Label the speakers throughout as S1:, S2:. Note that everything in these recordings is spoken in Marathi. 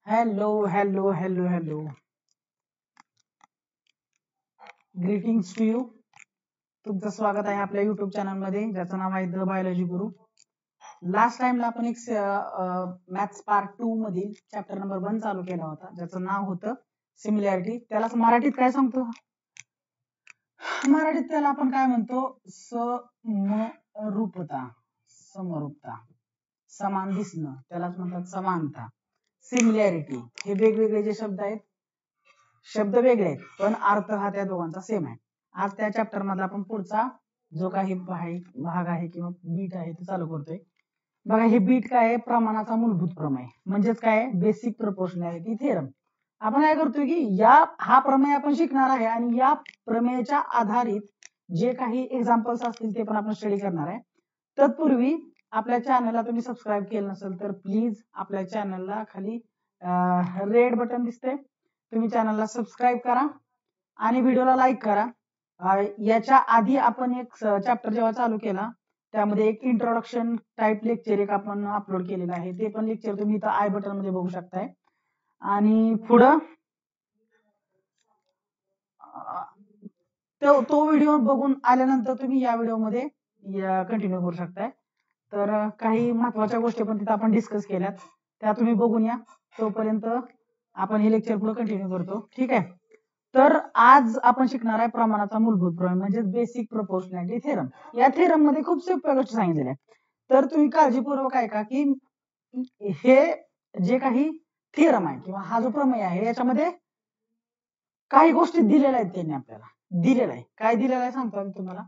S1: Hello hello hello hello greetings to you. तुमचं स्वागत आहे आपल्या युट्यूब चॅनल मध्ये ज्याचं नाव आहे द बायोलॉजी गुरु. लास्ट टाइमला आपण एक मॅथ्स पार्ट 2 मधील चॅप्टर नंबर 1 चालू केला होता ज्याचं नाव होतं सिमिलॅरिटी. त्यालाच मराठीत काय सांगतो? मराठीत त्याला आपण काय म्हणतो? समरूपता. समरूपता, समान दिसणं, त्यालाच म्हणतात समानता. सिमिलॅरिटी हे वेगवेगळे जे शब्द आहेत, शब्द वेगळे आहेत पण अर्थ हा त्या दोघांचा सेम आहे. आज त्या चॅप्टर मधला आपण पुढचा जो काही भाग आहे किंवा बीट आहे ते चालू करतोय. बघा, हे बीट काय आहे? प्रमाणाचा मूलभूत प्रमेय, म्हणजेच काय? Basic proportionality theorem. आपण काय करतोय की हा प्रमेय आपण शिकणार आहे आणि या प्रमेयाच्या आधारित जे काही एक्झाम्पल्स असतील ते पण आपण स्टडी करणार आहे. तत्पूर्वी आपल्या चॅनलला तुम्ही सबस्क्राईब केलं नसेल तर प्लीज आपल्या चॅनलला खाली रेड बटन दिसते, तुम्ही चॅनलला सबस्क्राईब करा आणि व्हिडिओला लाईक करा. याच्या आधी आपण एक चॅप्टर जेव्हा चालू केला त्यामध्ये एक इंट्रोडक्शन टाइप लेक्चर एक आपण अपलोड केलेला आहे, ते पण लेक्चर तुम्ही इथं आय बटन मध्ये बघू शकताय. आणि पुढं तो व्हिडिओ बघून आल्यानंतर तुम्ही या व्हिडिओमध्ये कंटिन्यू करू शकताय. तर काही महत्वाच्या गोष्टी पण तिथं आपण डिस्कस केल्यात, त्या तुम्ही बघून या. तोपर्यंत आपण हे लेक्चर पुढे कंटिन्यू करतो, ठीक आहे? तर आज आपण शिकणार आहे प्रमाणाचा मूलभूत प्रमेय म्हणजे बेसिक प्रोपोर्शनॅलिटी थेरम. या थेरम मध्ये खूप सोप्या गोष्टी सांगितलेल्या आहेत, तर तुम्ही काळजीपूर्वक ऐका की हे जे काही थेरम आहे किंवा हा जो प्रमेय आहे याच्यामध्ये काही गोष्टी दिलेल्या आहेत, त्यांनी आपल्याला दिलेला आहे. काय दिलेलं आहे सांगतो मी तुम्हाला.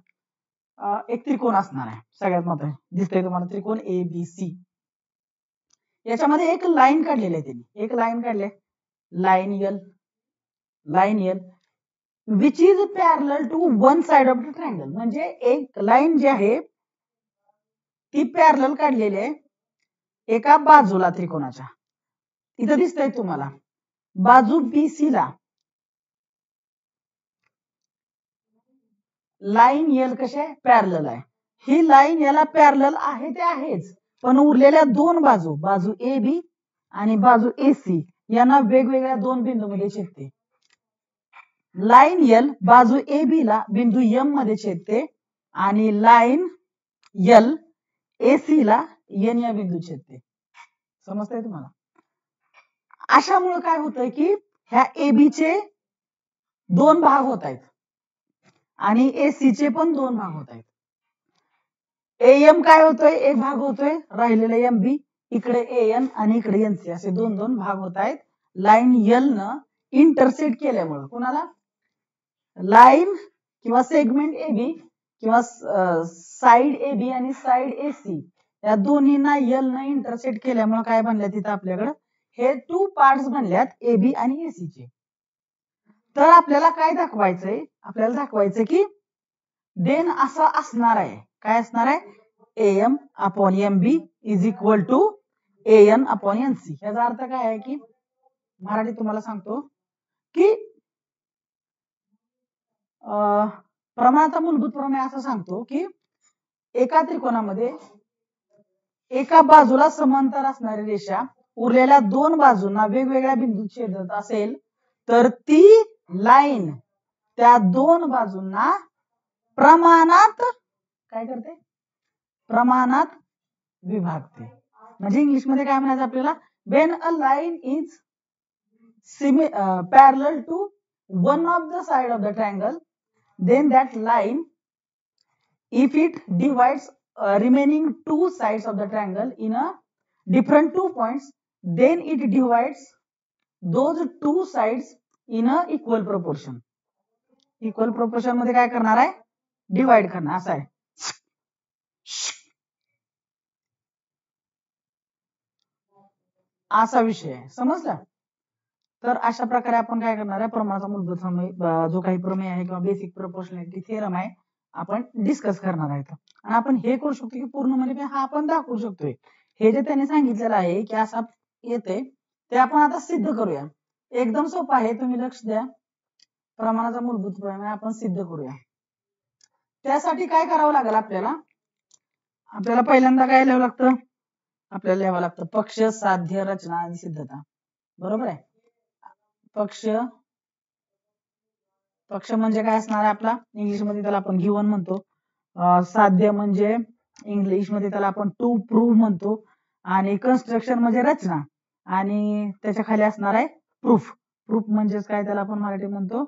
S1: एक त्रिकोण असणार आहे, सगळ्यात महत्त्वाचं दिसतंय तुम्हाला त्रिकोण ABC. याच्यामध्ये एक लाईन काढलेली आहे त्यांनी, एक लाईन काढली आहे, line L which is parallel to one side of the triangle. म्हणजे एक लाईन जी आहे ती पॅरलल काढलेली आहे एका बाजूला त्रिकोणाच्या. इथं दिसतंय तुम्हाला बाजू BC ला लाईन L कशी आहे? पॅरलल आहे. ही लाईन याला पॅरलल आहे ते आहेच, पण उरलेल्या दोन बाजू AB आणि बाजू AC यांना वेगवेगळ्या दोन बिंदूमध्ये छेदते. लाईन L बाजू AB ला बिंदू M मध्ये छेदते आणि लाईन L AC ला N या बिंदू छेदते. समजतंय तुम्हाला? अशामुळे काय होतंय की ह्या AB चे दोन भाग होत आहेत आणि AC चे पण दोन भाग होत आहेत. AM काय होतोय? एक भाग होतोय, राहिलेला MB, इकडे AN आणि इकडे NC असे दोन दोन भाग होत आहेत लाईन L न इंटरसेक्ट केल्यामुळे. कुणाला? लाईन किंवा सेगमेंट AB किंवा साइड AB आणि साइड AC या दोन्हींना L न इंटरसेक्ट केल्यामुळे काय बनल्या तिथं आपल्याकडे हे टू पार्ट्स बनल्यात AB आणि AC चे. तर आपल्याला काय दाखवायचंय? आपल्याला दाखवायचं की देन असं असणार आहे. काय असणार आहे? AM upon MB is equal to AN upon NC. याचा अर्थ काय आहे की मराठीत तुम्हाला सांगतो की प्रमाणाचा मूलभूत प्रमेय असं सांगतो की एका त्रिकोणामध्ये एका बाजूला समांतर असणारी रेषा उरलेल्या दोन बाजूंना वेगवेगळ्या बिंदूत छेदत असेल तर ती लाईन त्या दोन बाजूंना प्रमाणात काय करते? प्रमाणात विभागते. म्हणजे इंग्लिश मध्ये काय म्हणायचं आपल्याला? when a line is parallel to one of the side of the triangle, then that line, if it divides remaining two sides of the triangle in a different 2 points, then it divides those two sides in a equal proportion. Equal proportion मध्ये काय करणार आहे? डिवाइड करणार. असं आहे. असा विषय आहे, समजला? तर अशा प्रकारे आपण काय करणार आहे? प्रमाणाचा मूलभूत प्रमेय जो काही प्रमेय आहे किंवा बेसिक प्रोपोर्शनॅलिटी थेरम आहे आपण डिस्कस करणार आहे. आणि आपण हे करू शकतो की पूर्ण म्हणजे हा आपण दाखवू शकतोय. हे जे त्यांनी सांगितलेलं आहे की असं येते ते आपण आता सिद्ध करूया. एकदम सोपं आहे, तुम्ही लक्ष द्या. प्रमाणाचा मूलभूत प्रमेय आपण सिद्ध करूया. त्यासाठी काय करावं लागेल आपल्याला? आपल्याला पहिल्यांदा काय लिहावं लागतं? आपल्याला लिहावं लागतं पक्ष, साध्य, रचना आणि सिद्धता. बरोबर आहे. पक्ष पक्ष म्हणजे काय असणार आहे आपला, इंग्लिशमध्ये त्याला आपण गिवन म्हणतो. साध्य म्हणजे इंग्लिशमध्ये त्याला आपण टू प्रूव्ह म्हणतो. आणि कन्स्ट्रक्शन म्हणजे रचना, आणि त्याच्या खाली असणार आहे प्रूफ. प्रूफ म्हणजेच काय, त्याला आपण मराठी म्हणतो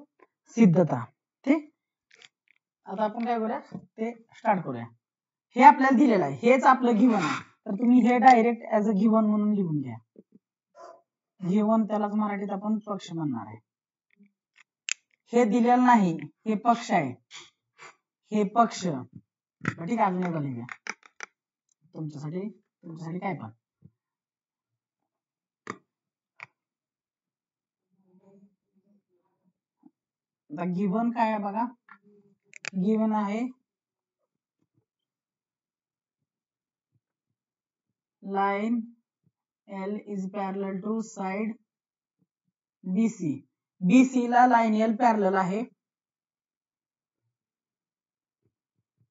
S1: सिद्धता. ठीक, आता आपण काय करूया ते स्टार्ट करूया. हे आपल्याला दिलेलं आहे, हेच आपलं गिवन आहे, तर तुम्ही हे डायरेक्ट ऍज अ गिवन म्हणून लिहून घ्या. गिवन त्यालाच मराठीत आपण पक्ष म्हणणार आहे. हे दिलेलं नाही, हे पक्ष आहे, हे पक्ष. ठीक आहे, अजून एकदा लिहूया तुमच्यासाठी काय पण. आता गिवन काय आहे बघा, गिवन आहे line L is parallel to side BC. BC ला लाईन L पॅरलल आहे.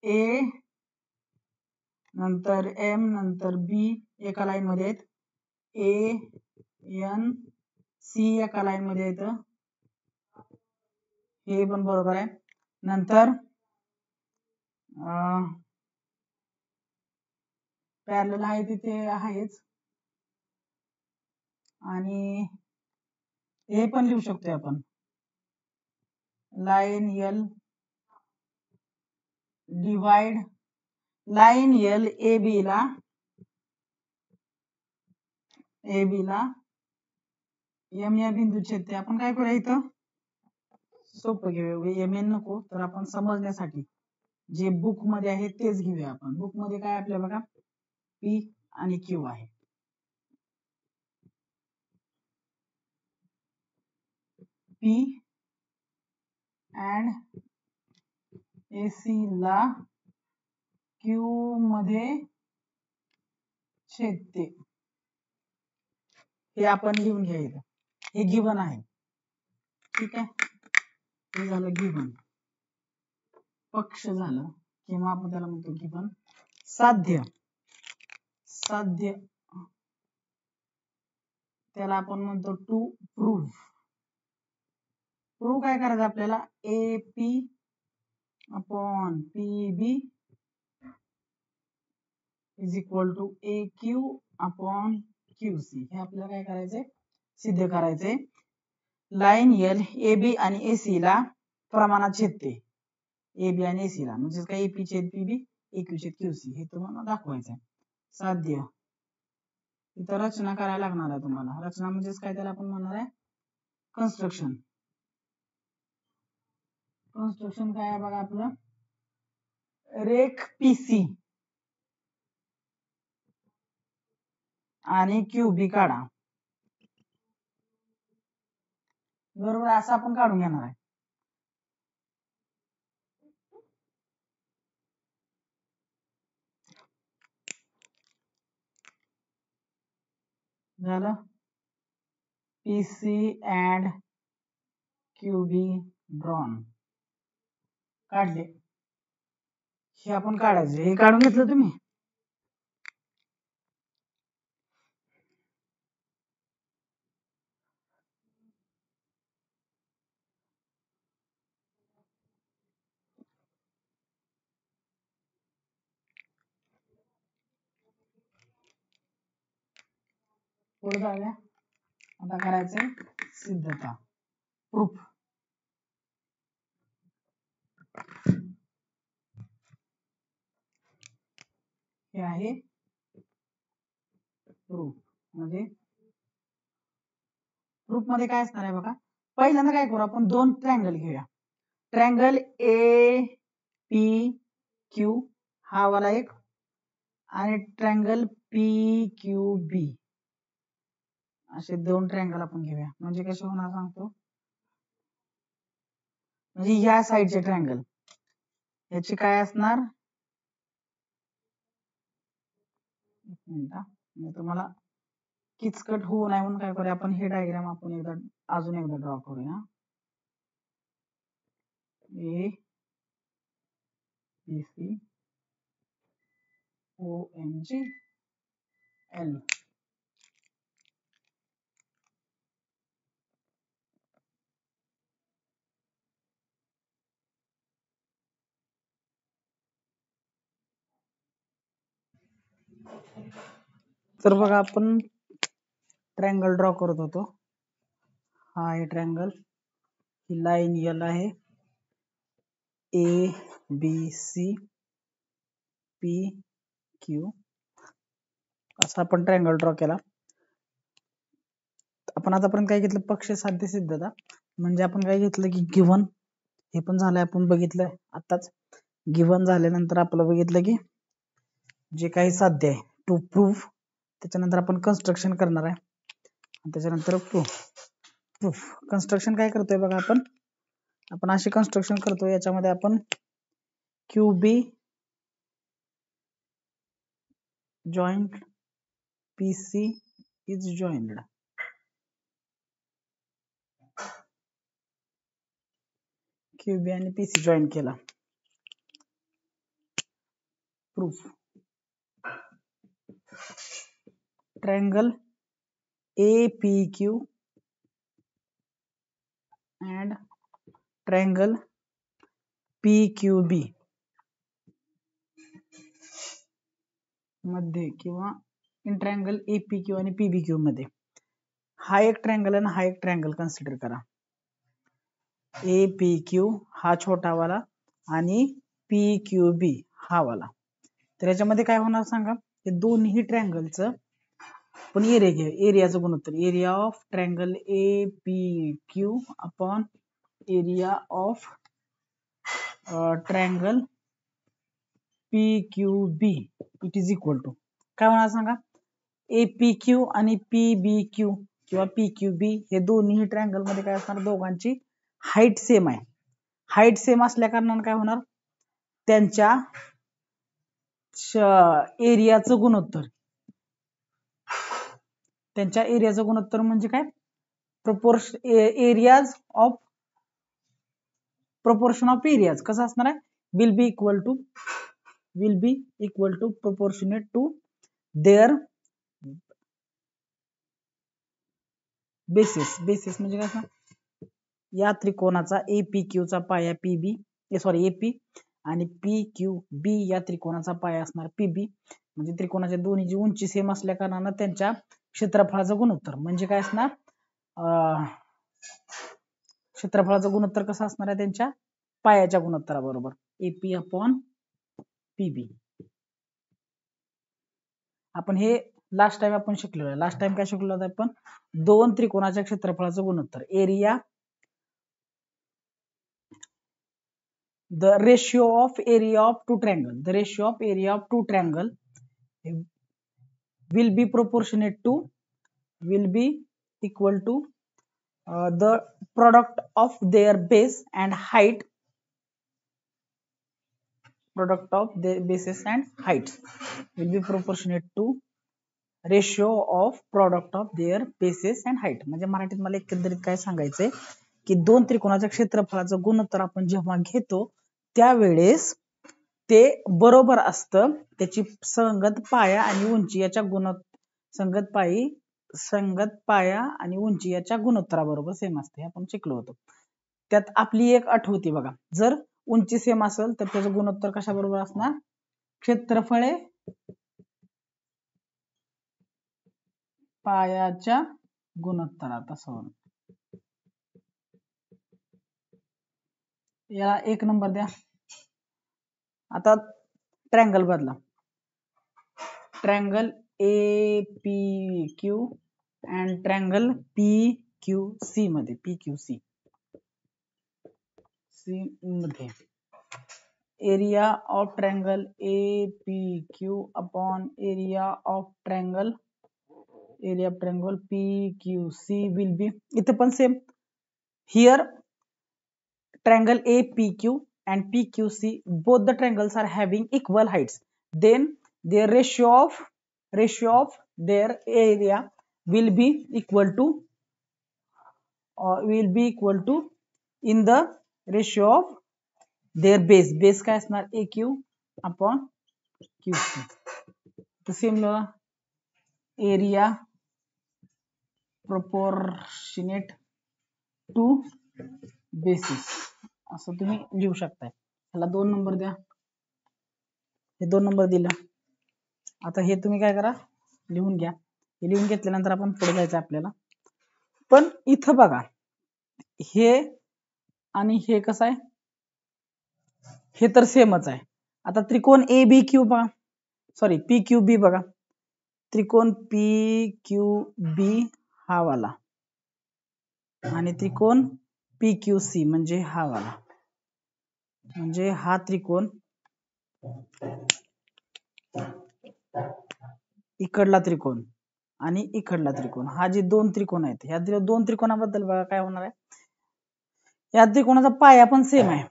S1: A नंतर M नंतर B एका लाईन मध्ये आहेत. A N C एका लाईन मध्ये आहेत. हे पण बरोबर आहे. नंतर पॅरलल आहे तिथे आहेच, आणि हे पण लिहू शकतोय आपण, line L divide line L AB ला M या बिंदू छेदते. आपण काय करूया इथं सोपं घेऊया, MN नको, तर आपण समजण्यासाठी जे बुक मध्ये आहे तेच घेऊया. आपण बुक मध्ये काय आपल्या बघा P आणि Q आहे. P and AC ला Q मध्ये छेदते. हे आपण लिहून घ्या इथं, हे गिवन आहे. ठीक आहे, हे झालं गिवन, पक्ष झालं, किंवा आपण त्याला म्हणतो गिवन. साध्य त्याला आपण म्हणतो टू प्रूव्ह. प्रूव्ह काय करायचं आपल्याला, AP upon PB is equal to AQ upon QC. हे आपल्याला काय करायचंय, सिद्ध करायचंय. लाईन L AB आणि AC ला प्रमाणात छेदते. AB आणि AC ला म्हणजे काय, AP छेद PB AQ छेद QC, हे तुम्हाला दाखवायचंय. साध्य इथं रचना करायला लागणार आहे तुम्हाला. रचना म्हणजेच काय, त्याला आपण म्हणणार आहे कन्स्ट्रक्शन. कन्स्ट्रक्शन काय आहे बघा आपलं, रेख PC आणि QB काढा. बरोबर, असं आपण काढून घेणार आहे. झालं, PC and QB ड्रॉन काढले. हे आपण काढायचे, हे काढून घेतलं तुम्ही. पुढे जाऊया, आता करायचंय सिद्धता, प्रूफ. हे आहे प्रूफ. म्हणजे प्रूफ मध्ये काय असणार आहे बघा, पहिल्यांदा काय करू आपण, दोन ट्रँगल घेऊया. ट्रँगल APQ हा वाला एक, आणि ट्रँगल PQB, असे दोन ट्रँगल आपण घेऊया. म्हणजे कसे होणार सांगतो, म्हणजे या साइडचे ट्रँगल याची काय असणार, एक मिनिट मी तुम्हाला किचकट होऊ नये म्हणून काय करूया आपण, हे डायग्राम आपण एकदा अजून एकदा ड्रॉ करूया. ABC OMG L तर बघा आपण ट्रायंगल ड्रॉ करत होतो. हा आहे ट्रायंगल, ही लाईन एल आहे, A B C P Q असा आपण ट्रायंगल ड्रॉ केला. आपण आतापर्यंत काय घेतलं, पक्ष साध्य सिद्धता. म्हणजे आपण काय घेतलं की गिव्हन, हे पण झालंय आपण बघितलंय आताच. गिव्हन झाल्यानंतर आपलं बघितलं की जे काही साध्य आहे टू प्रूफ, त्याच्यानंतर आपण कन्स्ट्रक्शन करणार आहे, त्याच्यानंतर प्रूफ. कन्स्ट्रक्शन काय करतोय बघा, आपण असे कन्स्ट्रक्शन करतो, याच्यामध्ये आपण QB joint PC is joined, QB आणि PC जॉईन केला, proof. Triangle APQ and triangle PQB मध्ये किंवा इन ट्रायंगल APQ आणि PBQ मध्ये हा एक ट्रायंगल आणि हा एक ट्रायंगल कन्सिडर करा. APQ हा छोटा वाला आणि PQB हा वाला. तर याच्यामध्ये काय होणार सांगा, हे दोन्ही ट्रायंगलचं पण एरियाचं गुणोत्तर, area of triangle APQ upon area of triangle PQB it is equal to काय होणार सांगा, APQ आणि PBQ किंवा PQB हे दोन्ही ट्रायंगल मध्ये काय असणार, दोघांची हाईट सेम आहे. हाईट सेम असल्या कारणाने काय होणार, त्यांच्या एरियाचं गुणोत्तर, म्हणजे काय, areas of proportion of areas कसं असणार आहे, will be equal to proportionate to their basis म्हणजे काय, या त्रिकोणाचा APQ चा पाया AP आणि PQB या त्रिकोणाचा पाया असणार PB. म्हणजे त्रिकोणाच्या दोन्हीची उंची सेम असल्या कारणाने त्यांच्या क्षेत्रफळाचं गुणोत्तर म्हणजे काय असणार, क्षेत्रफळाचं गुणोत्तर कसं असणार आहे, त्यांच्या पायाच्या गुणोत्तराबरोबर, AP अपॉन PB. आपण हे लास्ट टाइम आपण शिकलेलो आहे. लास्ट टाइम काय शिकलो होतो आपण, दोन त्रिकोणाच्या क्षेत्रफळाचं गुणोत्तर, area, the ratio of area of two triangle, the ratio of area of two triangle will be proportionate to, will be equal to the product of their base and height, product of their bases and heights will be proportionate to ratio of product of their bases and height. म्हणजे मराठीत मला एकंदरीत काय सांगायचंय की दोन त्रिकोणाच्या क्षेत्रफळाचं गुणोत्तर आपण जेव्हा घेतो त्यावेळेस ते बरोबर असतं त्याची संगत पाया आणि उंची याच्या संगत पाया आणि उंची याच्या गुणोत्तराबरोबर सेम असते, आपण शिकलो होतो. त्यात आपली एक अट होती बघा, जर उंची सेम असेल तर त्याचं गुणोत्तर कशा बरोबर असणार, क्षेत्रफळे पायाच्या गुणोत्तरात असं. या एक नंबर द्या. आता ट्रायंगल बदला, triangle APQ and triangle PQC मध्ये, PQC मध्ये area of triangle APQ upon area of triangle PQC will be, इथे पण same, here triangle APQ and PQC both the triangles are having equal heights, then their ratio of their area will be equal to in the ratio of their base काय असणार, AQ upon QC. the same area proportionate to basis असं तुम्ही लिहू शकताय. त्याला 2 नंबर द्या, हे 2 नंबर दिला. आता हे तुम्ही काय करा, लिहून घ्या. हे लिहून घेतल्यानंतर आपण पुढे जायचं आपल्याला. पण इथं बघा, हे आणि हे कसं आहे, हे तर सेमच आहे. आता त्रिकोण ए बी क्यू बघा, सॉरी पी क्यू बी बघा, त्रिकोण पी क्यू बी हा वाला आणि त्रिकोण पी क्यू सी म्हणजे हा वाला, म्हणजे हा त्रिकोण इकडला त्रिकोण आणि इकडला त्रिकोण, हा जे दोन त्रिकोण आहेत, ह्या दोन त्रिकोणाबद्दल बघा काय होणार आहे. या त्रिकोणाचा पाया पण सेम आहे,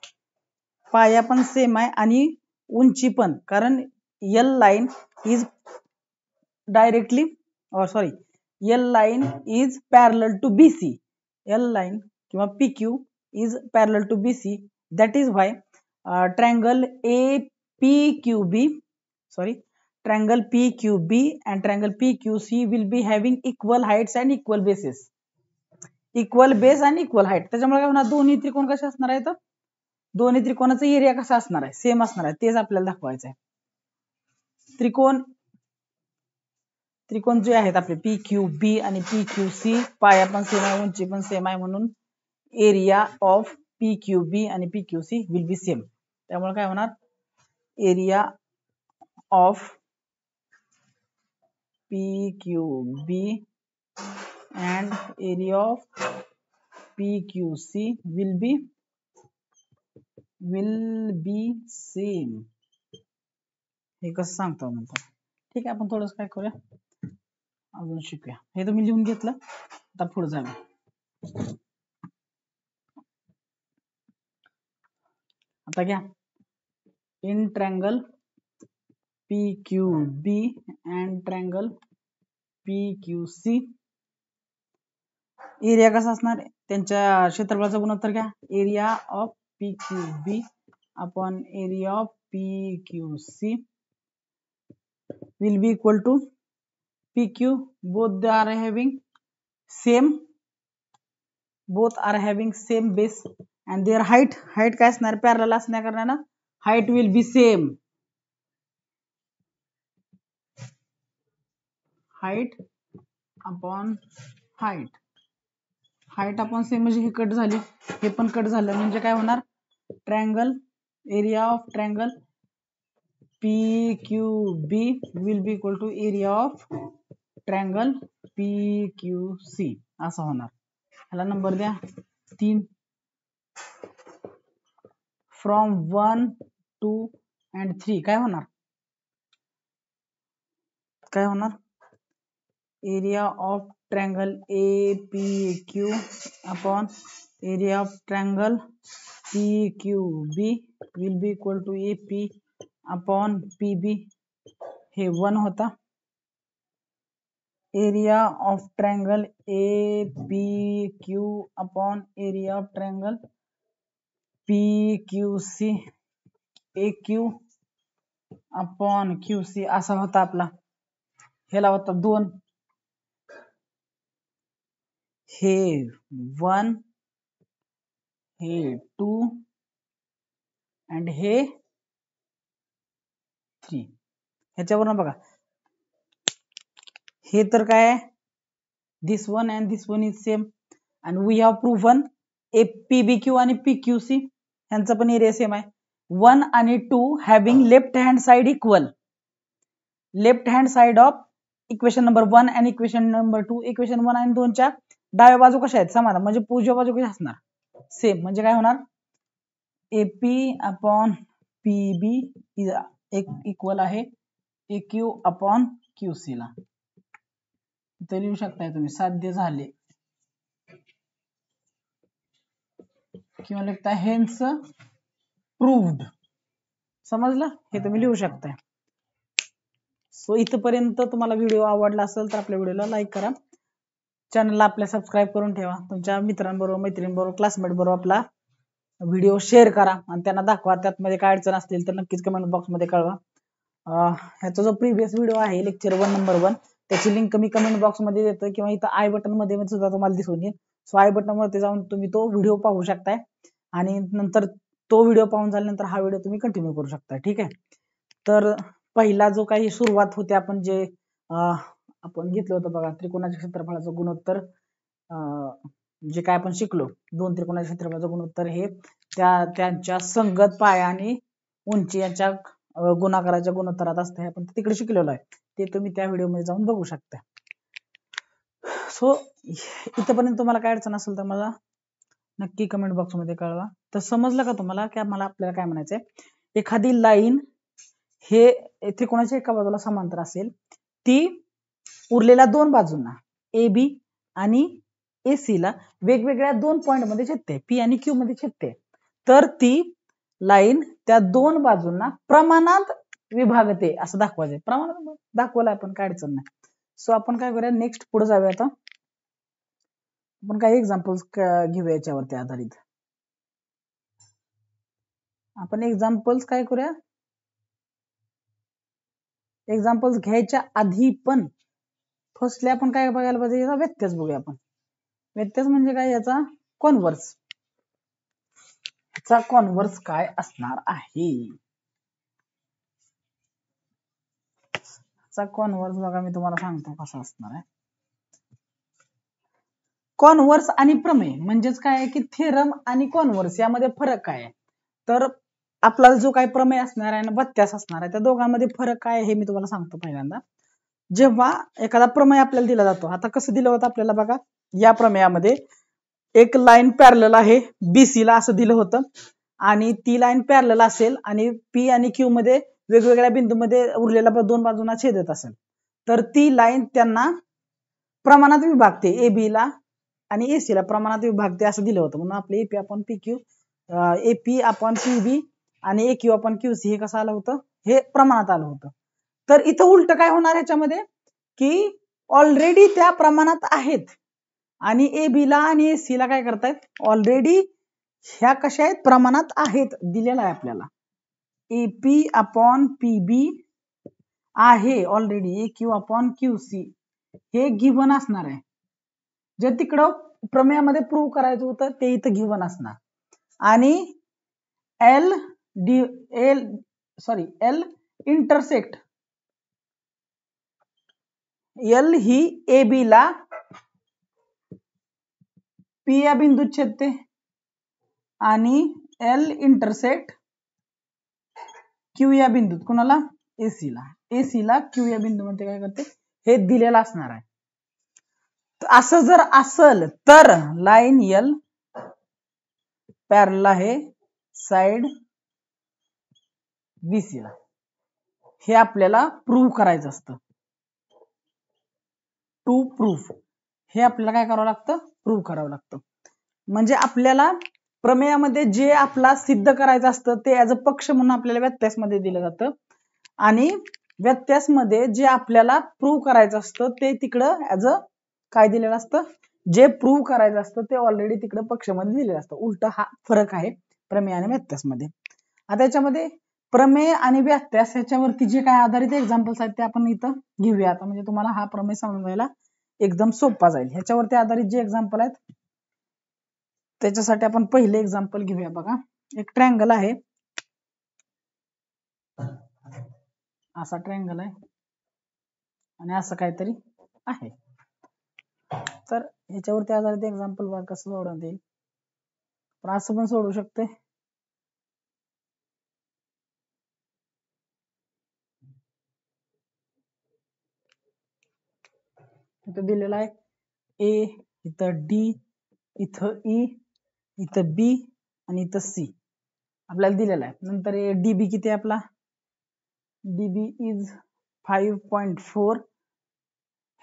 S1: पाया पण सेम आहे आणि उंची पण, कारण L line is directly sorry L line is parallel to B C, L line किंवा P Q is parallel to B C, that is why triangle A P Q B triangle PQB and triangle PQC will be having equal heights and equal bases, equal base and equal height. त्याच्यामुळे काय होणार, दोन्ही त्रिकोण कसे असणार आहेत, दोन्ही त्रिकोणाचा एरिया कसा असणार आहे, सेम असणार आहे, तेच आपल्याला दाखवायचं आहे. त्रिकोण जे आहेत आपले PQB आणि PQC, पाया पण सेम आहे, उंची पण सेम आहे, म्हणून एरिया ऑफ PQB आणि PQC विल बी सेम. त्यामुळे काय होणार, area of PQB and area of PQC will be same. हे कसं सांगतो म्हणतो. ठीक आहे, आपण थोडंस काय करूया, अजून शिकूया. हे तुम्ही लिहून घेतलं, आता पुढे जाऊया. आता घ्या, in triangle PQB and triangle PQC area कसा असणार, त्यांच्या क्षेत्रफळाचा गुणोत्तर घ्या, area of PQB upon area of PQC will be equal to PQ, both are having same base and their height काय असणार, पॅरलल असण्या कारणाने height will be same, height upon same म्हणजे हे कट झाली, हे पण कट झालं, म्हणजे काय होणार, triangle area of triangle PQB will be equal to area of triangle PQC असं होणार. ह्याला नंबर द्या 3. फ्रॉम 1, 2 and 3 काय होणार, area of triangle APQ upon area of triangle PQB will be equal to AP upon PB, हे 1 होता. Area of triangle APQ upon area of triangle PQC AQ upon QC असा होता आपला. ह्याला होता 2, हे 1, हे 2 and हे 3. ह्याच्यावरून बघा, हे तर काय आहे, this one and this one is same and we have proven PBQ आणि PQC ह्यांचा पण एरिया सेम आहे. 1 आणि 2 having left hand side equal, left hand side of equation number 1 आणि इक्वेशन नंबर 2, इक्वेशन 1 आणि 2 च्या डाव्या बाजू कशा आहेत, समान, म्हणजे उजव्या बाजू कशा असणार, सेम, म्हणजे काय होणार, AP अपॉन PB इक्वल आहे AQ अपॉन QC ला. इथे लिहू शकताय तुम्ही, साध्य झाले किंवा लिखता हेन्स प्रूव्ड, समजलं, हे तुम्ही लिहू शकताय. सो इथपर्यंत तुम्हाला व्हिडिओ आवडला असेल तर आपल्या व्हिडिओला लाईक करा, चॅनलला आपल्या सबस्क्राईब करून ठेवा, तुमच्या मित्रांबरोबर, मैत्रिणींबरोबर, क्लासमेट बरोबर आपला व्हिडिओ शेअर करा आणि त्यांना दाखवा. त्यात मध्ये काय अडचण असतील तर नक्कीच कमेंट बॉक्स मध्ये कळवा. ह्याचा जो प्रिव्हियस व्हिडिओ आहे लेक्चर 1 नंबर 1, त्याची लिंक मी कमेंट बॉक्स मध्ये देतो किंवा इथं आय बटन मध्ये सुद्धा तुम्हाला दिसून येईल. सो आय बटन मध्ये जाऊन तुम्ही तो व्हिडिओ पाहू शकताय आणि नंतर तो व्हिडिओ पाहून झाल्यानंतर हा व्हिडिओ तुम्ही कंटिन्यू करू शकता. ठीक आहे, तर पहिला जो काही सुरुवात होते आपण जे आपण घेतलं होतं बघा त्रिकोणाच्या क्षेत्रफळाचं गुणोत्तर, जे काय आपण शिकलो दोन त्रिकोणाच्या क्षेत्रफळाचं गुणोत्तर हे त्यांच्या संगत पाया आणि उंची यांच्या गुणाकाराच्या गुणोत्तरात असतं हे आपण तिकडे शिकलेलो आहे, ते तुम्ही त्या व्हिडिओमध्ये जाऊन बघू शकता. सो इथपर्यंत तुम्हाला काय अडचण असेल तर मला नक्की कमेंट बॉक्समध्ये कळवा. तर समजलं का तुम्हाला की आपल्याला काय म्हणायचंय, एखादी लाईन हे त्रिकोणाच्या एका बाजूला समांतर असेल, ती उरलेल्या दोन बाजूंना ए बी आणि ए सी ला वेगवेगळ्या दोन पॉइंट मध्ये छेदते, पी आणि क्यू मध्ये छेदते, तर ती लाईन त्या दोन बाजूंना प्रमाणात विभागते असं दाखवायचं. प्रमाणात दाखवलं आपण, काय अडचण नाही. सो आपण काय करूया, नेक्स्ट पुढे जाऊया. आता आपण काही एक्झाम्पल्स घेऊया याच्यावरती आधारित. आपण एक्झाम्पल्स काय करूया, एक्झाम्पल्स घ्यायच्या आधी पण फर्स्टली आपण काय बघायला पाहिजे, याचा व्यत्यास बघूया आपण. व्यत्यास म्हणजे काय, याचा कॉन्व्हर्स. याचा कॉन्व्हर्स काय असणार आहे, याचा कॉन्व्हर्स बघा मी तुम्हाला सांगतो कसा असणार आहे. कॉन्व्हर्स आणि प्रमेय म्हणजेच काय आहे की थेरम आणि कॉन्व्हर्स यामध्ये फरक काय आहे. तर आपला जो काही प्रमेय असणार आहे आणि व्यत्यास असणार आहे त्या दोघांमध्ये फरक काय आहे हे मी तुम्हाला सांगतो. पहिल्यांदा जेव्हा एखादा प्रमेय आपल्याला दिला जातो, आता कसं दिलं होतं आपल्याला बघा, या प्रमेयामध्ये एक लाईन पॅरलल आहे बीसी ला असं दिलं होतं, आणि ती लाईन पॅरलल असेल आणि पी आणि क्यू मध्ये वेगवेगळ्या बिंदूमध्ये उरलेल्या दोन बाजूंना छेदत असेल, तर ती लाईन त्यांना प्रमाणात विभागते, ए बी ला आणि एसी ला प्रमाणात विभागते असं दिलं होतं. म्हणून आपले AP upon P Q, AP upon P B आणि A Q upon Q C हे कसं आलं होतं, हे प्रमाणात आलं होतं. तर इथं उलट काय होणार ह्याच्यामध्ये की ऑलरेडी त्या प्रमाणात आहेत आणि ए बी ला आणि ए सी ला काय करतायत, ऑलरेडी ह्या कशा आहेत, प्रमाणात आहेत, दिलेला आहे आपल्याला. एपी अपॉन पी बी आहे ऑलरेडी, ए क्यू अपॉन क्यू सी हे गिव्हन असणार आहे. जे तिकडं प्रमेयामध्ये प्रूव्ह करायचं होतं ते इथं गिव्हन असणार. आणि एल इंटरसेक्ट, एल ही ए बी ला पी या बिंदूत छेदते आणि एल इंटरसेक्ट क्यू या बिंदूत, कुणाला, एसी ला, एसी ला क्यू या बिंदूमध्ये काय करते हे दिलेलं असणार आहे. असं जर असल तर लाईन एल पॅरलल आहे साइड बीसी ला, हे आपल्याला प्रूव्ह करायचं असतं. टू प्रूफ हे आपल्याला काय करावं लागतं, प्रूव्ह करावं लागतं. म्हणजे आपल्याला प्रमेयामध्ये जे आपला सिद्ध करायचं असतं ते ऍज अ पक्ष म्हणून आपल्याला व्यत्यास मध्ये दिलं जातं, आणि व्यत्यास मध्ये जे आपल्याला प्रूव्ह करायचं असतं ते तिकडं ऍज अ काय दिलेलं असतं, जे प्रूव्ह करायचं असतं ते ऑलरेडी तिकडं पक्षामध्ये दिलेलं असतं. उलट हा फरक आहे प्रमेय आणि व्यत्यास मध्ये. आता याच्यामध्ये प्रमेय आणि व्यत्यास ह्याच्यावरती जे काय आधारित एक्झाम्पल्स आहेत ते आपण इथं घेऊया. आता म्हणजे तुम्हाला हा प्रमेय समजायला एकदम सोपा जाईल. ह्याच्यावरती आधारित जे एक्झाम्पल आहेत त्याच्यासाठी आपण पहिले एक्झाम्पल घेऊया. बघा, एक ट्रायंगल आहे, असा ट्रायंगल आहे आणि असं काहीतरी आहे. तर ह्याच्यावरती आधारित एक्झाम्पल बघा कसं सोडवता येईल. पण असं पण सोडू शकते, इथं दिलेला आहे ए, इथं डी, इथं ई, इथं बी आणि इथं सी आपल्याला दिलेला आहे. नंतर डीबी किती आहे आपला, डीबी इज 5.4.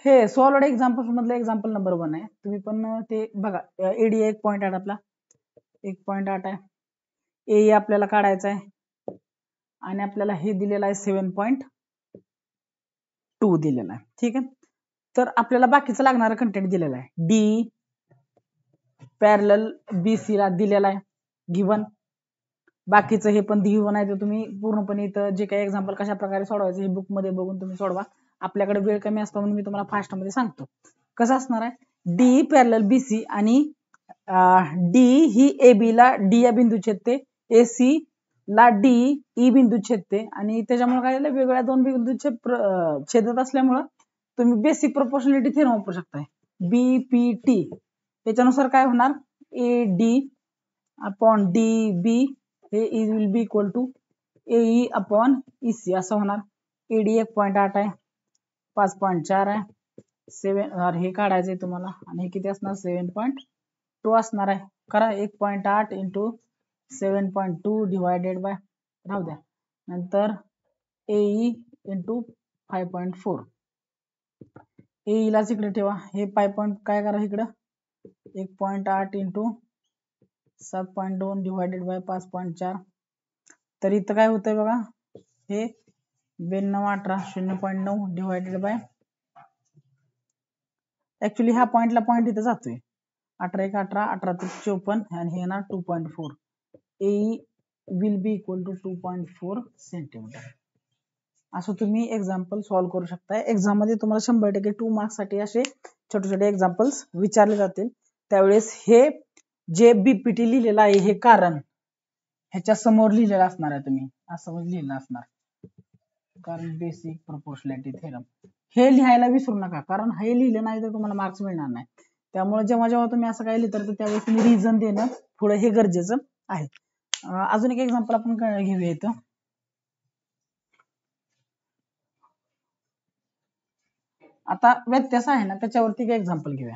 S1: हे सॉलिड एक्झाम्पल मधलं एक्झाम्पल नंबर 1 आहे. तुम्ही पण ते बघा, एडी 1.8 आपला 1.8 आहे, ए आपल्याला काढायचा आहे आणि आपल्याला हे दिलेलं आहे 7.2 दिलेला आहे. ठीक आहे, तर आपल्याला बाकीचं लागणारं कंटेंट दिलेलं आहे. डी पॅरलल बी सी ला दिलेला आहे गिव्हन, बाकीचं हे पण गिव्हन आहे. तर तुम्ही पूर्णपणे इथं जे काही एक्झाम्पल कशा प्रकारे सोडवायचं हे बुक मध्ये बघून तुम्ही सोडवा. आपल्याकडे वेळ कमी असतो म्हणून मी तुम्हाला फास्ट मध्ये सांगतो. कसं असणार आहे, डी पॅरलल बी सी आणि डी ही ए बी ला डी या बिंदू छेदते, ए सी ला डी ई बिंदू छेदते आणि त्याच्यामुळे काय झालं, वेगवेगळ्या दोन बिंदू छेदत असल्यामुळं तुम्ही बेसिक प्रोपोर्शनॅलिटी थेरम वापरू शकताय. बी पी टी त्याच्यानुसार काय होणार, A D upon D B हे will be equal to A upon E C असं होणार. एडी 1.8 आहे, 5.4 आहे, 7 हे काढायचंय तुम्हाला आणि हे किती असणार 7.2 असणार आहे. करा 1.8 इंटू 7.2 डिवायडेड बाय राहू द्या, नंतर एई इंटू 5.4 एईलाच इकडे ठेवा. हे 5 काय करा इकडं 1.8 इंटू 7.2 डिवायडेड बाय 5.4 तर इथं काय होतंय बघा, हे 9218 0.9 डिवायडेड बाय ऍक्च्युली ह्या पॉइंटला पॉइंट इथं जातोय 18 1 18 18 54 आणि हे येणार 2.4 AE will be equal to 2.4 centimetre. असं तुम्ही एक्झाम्पल सॉल्व्ह करू शकता. एक्झाम मध्ये तुम्हाला 100% 2 मार्क्स साठी असे छोटे छोटे एक्झाम्पल्स विचारले जातील. त्यावेळेस हे जे बीपीटी लिहिलेलं आहे हे कारण ह्याच्या समोर लिहिलेलं असणार आहे, तुम्ही असं लिहिलं असणार कारण बेसिक प्रोपोर्शनॅलिटी थेरम हे लिहायला विसरू नका, कारण हे लिहिलं नाही तर तुम्हाला मार्क्स मिळणार नाही. त्यामुळे जेव्हा जेव्हा तुम्ही असं काही लिहिता तर त्यावेळेस तुम्ही रिझन देणं पुढे हे गरजेचं आहे. अजून एक एक्झाम्पल आपण घेऊया इथं. आता व्यत्यास आहे ना त्याच्यावरती एक एक्झाम्पल घेऊया.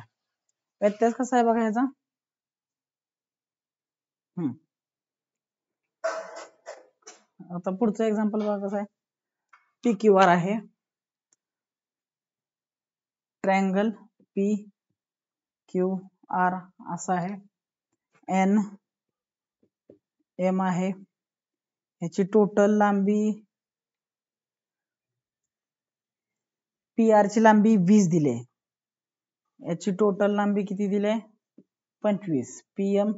S1: व्यत्यास कसा आहे बघा ह्याचा. आता पुढचं एक्झाम्पल बघा कसं आहे. पी क्यू आर आहे, ट्रायंगल पी क्यू आर असा आहे, एन एम आहे, ह्याची टोटल लांबी पी आर ची लांबी 20 दिली, याची टोटल लांबी किती दिली 25. पीएम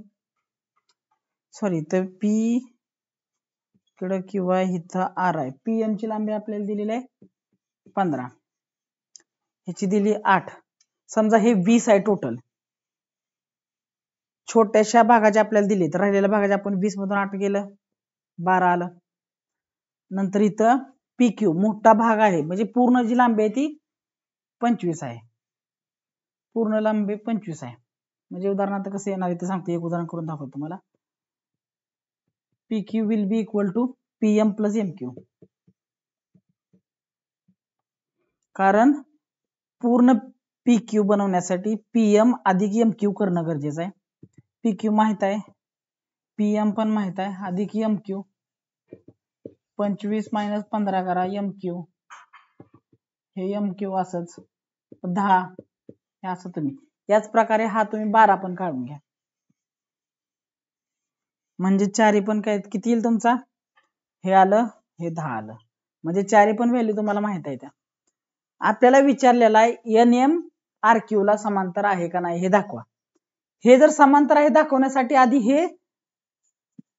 S1: सॉरी तर पी कडे किंवा इथं आर आहे. पीएम ची लांबी आपल्याला दिलेली आहे 15, ह्याची दिली 8. समजा हे 20 आहे टोटल, छोट्याशा भागाचे आपल्याला दिले तर राहिलेल्या भागाचे आपण 20 मधून 8 गेलं 12 आलं. नंतर इथं पी क्यू मोठा भाग आहे म्हणजे पूर्ण जी लांबी आहे ती 25 आहे, पूर्ण लांबी 25 आहे. म्हणजे उदाहरणार्थ कसं येणार इथे सांगते, एक उदाहरण करून दाखवतो तुम्हाला. P Q will be equal to PM plus M Q, कारण पूर्ण पी क्यू बनवण्यासाठी पीएम अधिक एम क्यू करणं गरजेचं आहे. पी क्यू माहित आहे, पीएम पण माहित आहे, अधिक एम क्यू 25 मायनस 15 करा एम क्यू, हे एम क्यू असंच 10 हे असं. तुम्ही याच प्रकारे हा तुम्ही 12 पण काढून घ्या, म्हणजे चारी पण काय किती येईल तुमचा, हे आलं हे 10 आलं, म्हणजे चारी पण व्हॅल्यू तुम्हाला माहित आहे. त्या आपल्याला विचारलेला आहे एन एम आर क्यू ला समांतर आहे का नाही हे दाखवा. हे जर समांतर आहे दाखवण्यासाठी आधी हे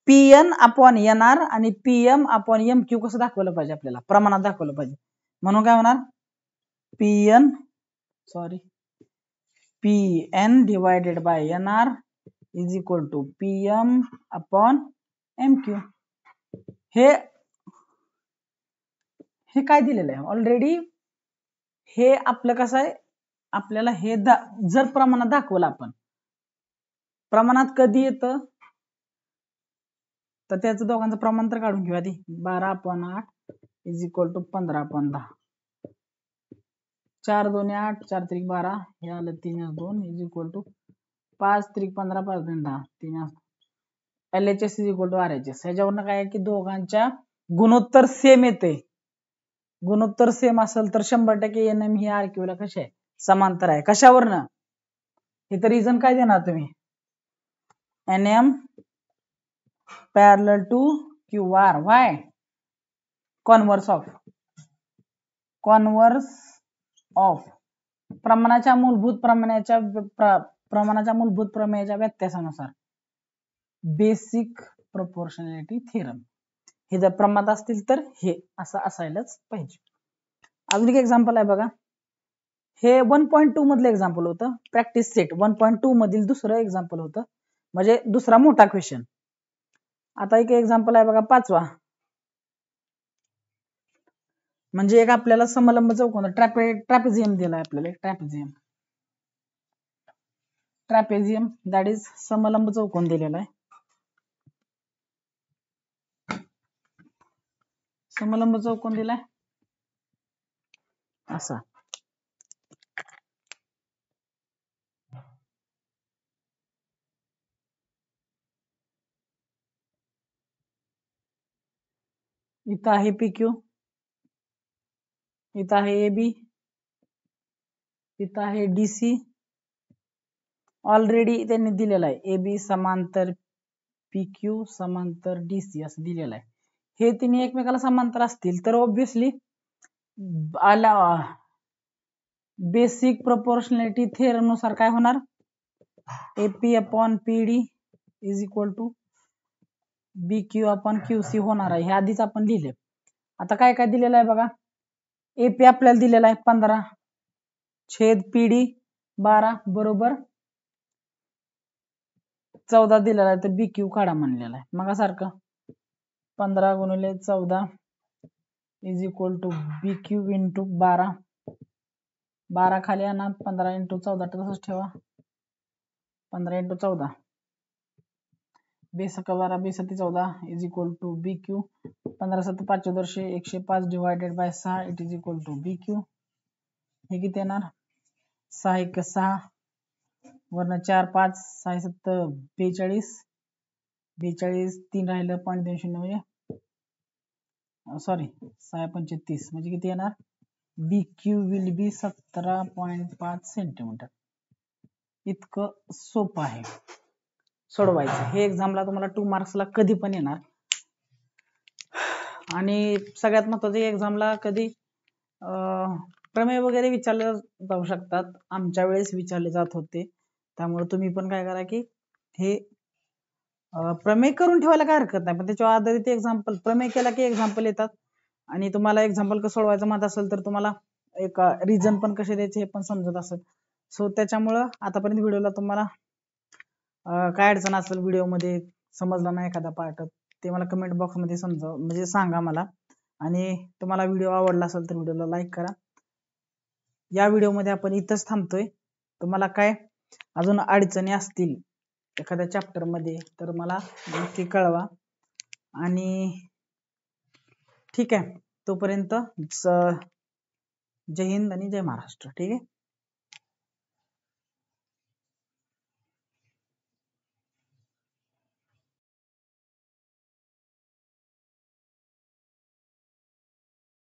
S1: पीएन अपॉन एन आर आणि पीएम अपॉन एम क्यू कसं दाखवलं पाहिजे, आपल्याला प्रमाणात दाखवलं पाहिजे. म्हणून काय होणार PN divided by N R is equal to PM upon M Q. हे काय दिलेलं आहे ऑलरेडी. हे आपलं कसं आहे, आपल्याला हे जर प्रमाणात दाखवलं आपण, प्रमाणात कधी येतं तर त्याचं दोघांचं प्रमाण तर काढून घेऊ आधी. 12/8 इज इक्वल टू 15/10, 4 2 8 4 3 12 हे आलं 3 2 is equal to 5 3 15 5 2 10 3 LHS is equal to RHS. ह्याच्यावरनं काय आहे की दोघांच्या गुणोत्तर सेम येते. गुणोत्तर सेम असेल तर 100% एनएम ही आरक्यू ला कशी आहे समांतर आहे. कशावरनं, इथं रिझन काय देणार तुम्ही, NM parallel to Q R. By converse of प्रमाणाच्या मूलभूत प्रमेयाच्या व्यत्यासानुसार बेसिक प्रोपोर्शनॅलिटी थेरम. हे जर प्रमाणात असतील तर हे असं असायलाच पाहिजे. अजून एक एक्झाम्पल आहे बघा. हे 1.2 मधलं एक्झाम्पल होतं, प्रॅक्टिस सेट 1.2 मधील दुसरं एक्झाम्पल होतं, म्हणजे दुसरा मोठा क्वेश्चन. आता एक एक्झाम्पल आहे बघा 5वा, म्हणजे एक आपल्याला समलंब चौकोन ट्रॅपेझियम दिलाय आपल्याला, ट्रॅपेझियम दॅट इज समलंब चौकोन दिलेला आहे. समलंब चौकोन दिलाय असा. इथं आहे PQ, इथं आहे AB, इथं आहे DC. ऑलरेडी त्यांनी दिलेला आहे AB समांतर PQ समांतर DC असं दिलेलं आहे. हे तिन्ही एकमेकाला समांतर असतील तर ऑब्विसली बेसिक प्रोपोर्शनॅलिटी थेरम नुसार काय होणार, AP upon PD is equal to BQ upon QC होणार आहे. हे आधीच आपण लिहिले. आता काय काय दिलेलं आहे बघा, AP आपल्याला दिलेला आहे 15 छेद PD 12 बरोबर 14 दिलेला आहे, तर BQ काढा म्हणलेला आहे. मग सारखं 15 गुणिले 14 is equal to BQ into 12. 12 खाली आणा, 15 इंटू 14 तसंच ठेवा, 15 इंटू 14 बेसका 12 बेसती 14 is equal to BQ. 15 7 5 200 105 divided by 6 it is equal to BQ. हे किती येणार, 6 1 6 वरनं 4 5 6 7 42 42 3 राहिलं 0.20 म्हणजे सॉरी 6 5 30 म्हणजे किती येणार, BQ विल बी 17.5 सेंटीमीटर. इतकं सोपं आहे सोडवायचं. हे एक्झामला तुम्हाला 2 मार्क्सला कधी पण येणार. आणि सगळ्यात महत्त्वाचं एक्झामला कधी प्रमेय वगैरे विचारले जाऊ शकतात, आमच्या वेळेस विचारले जात होते. त्यामुळे तुम्ही पण काय करा की हे प्रमेय करून ठेवायला काय हरकत नाही, पण त्याच्यावर आधारित एक्झाम्पल, प्रमेय केला की एक्झाम्पल येतात. आणि तुम्हाला एक्झाम्पल कसं सोडवायचं माहित असेल तर तुम्हाला एक रिझन पण कसे द्यायचे हे पण समजत असेल. सो त्याच्यामुळं आतापर्यंत व्हिडिओला तुम्हाला काय अडचण असेल व्हिडिओमध्ये, समजला नाही एखादा पार्ट, ते मला कमेंट बॉक्समध्ये म्हणजे सांगा मला. आणि तुम्हाला व्हिडिओ आवडला असेल तर व्हिडिओला लाईक करा. या व्हिडिओमध्ये आपण इथंच थांबतोय. तुम्हाला काय अजून अडचणी असतील एखाद्या चॅप्टर मध्ये तर मला नक्की कळवा. आणि ठीक आहे, तोपर्यंत जय हिंद आणि जय महाराष्ट्र. ठीक आहे.